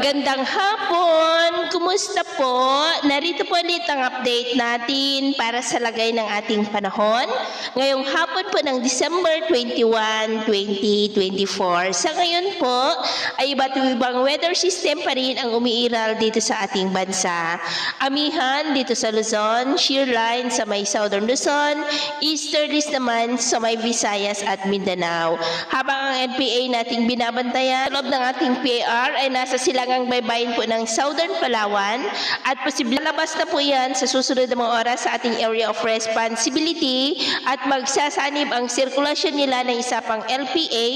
Magandang hapon! Kumusta po? Narito po ulit ang update natin para sa lagay ng ating panahon. Ngayong hapon po ng December 21, 2024. Sa ngayon po ay iba't ibang weather system pa rin ang umiiral dito sa ating bansa. Amihan dito sa Luzon, shear line sa may Southern Luzon, easterlies naman sa may Visayas at Mindanao. Habang ang NPA nating binabantayan, loob ng ating PAR ay nasa silangang baybayin po ng Southern Palawan at posible labas na po yan sa susunod na mga oras sa ating area of responsibility at magsasanib ang sirkulasyon nila ng isa pang LPA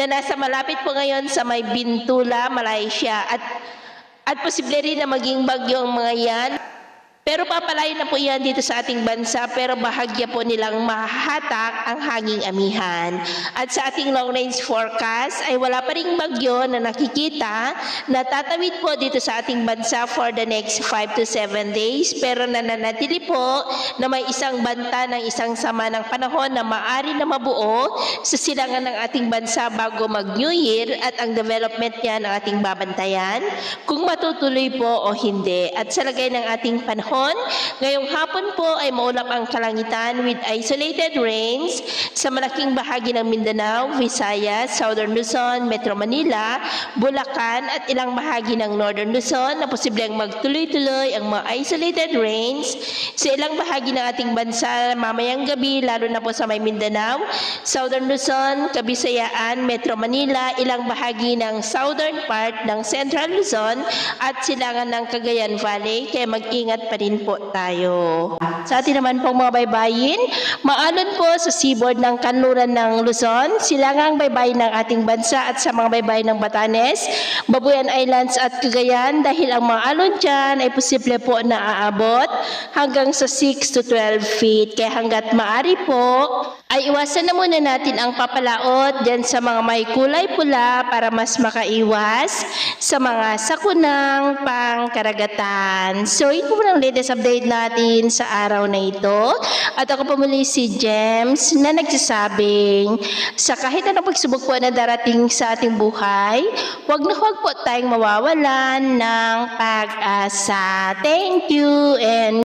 na nasa malapit po ngayon sa may Bintula, Malaysia at posible rin na maging bagyo ang mga yan. Pero papalayo na po yan dito sa ating bansa, pero bahagya po nilang mahahatak ang hanging amihan. At sa ating long range forecast ay wala pa ring bagyo na nakikita na tatawid po dito sa ating bansa for the next 5 to 7 days. Pero nananatili po na may isang banta ng isang sama ng panahon na maaari na mabuo sa silangan ng ating bansa bago mag-New Year at ang development niya ng ating babantayan kung matutuloy po o hindi. At sa lagay ng ating panahon, ngayong hapon po ay maulap ang kalangitan with isolated rains sa malaking bahagi ng Mindanao, Visayas, Southern Luzon, Metro Manila, Bulacan at ilang bahagi ng Northern Luzon na posibleng magtuloy-tuloy ang mga isolated rains sa ilang bahagi ng ating bansa mamayang gabi, lalo na po sa may Mindanao, Southern Luzon, Kabisayaan, Metro Manila, ilang bahagi ng southern part ng Central Luzon at silangan ng Cagayan Valley, kaya mag-ingat pa rin po tayo. Sa atin naman pong mga baybayin, maalon po sa seaboard ng kanluran ng Luzon, silangang baybayin ng ating bansa at sa mga baybayin ng Batanes, Babuyan Islands at Cagayan dahil ang mga alon dyan ay posible po na aabot hanggang sa 6 to 12 feet. Kaya hanggat maari po, ay iwasan na muna natin ang papalaot dyan sa mga may kulay pula para mas makaiwas sa mga sakunang pangkaragatan. So, ito po ang latest update natin sa araw na ito. At ako po muli si James na nagsasabing sa kahit anong pagsubok po na darating sa ating buhay, huwag na huwag po tayong mawawalan ng pag-asa. Thank you and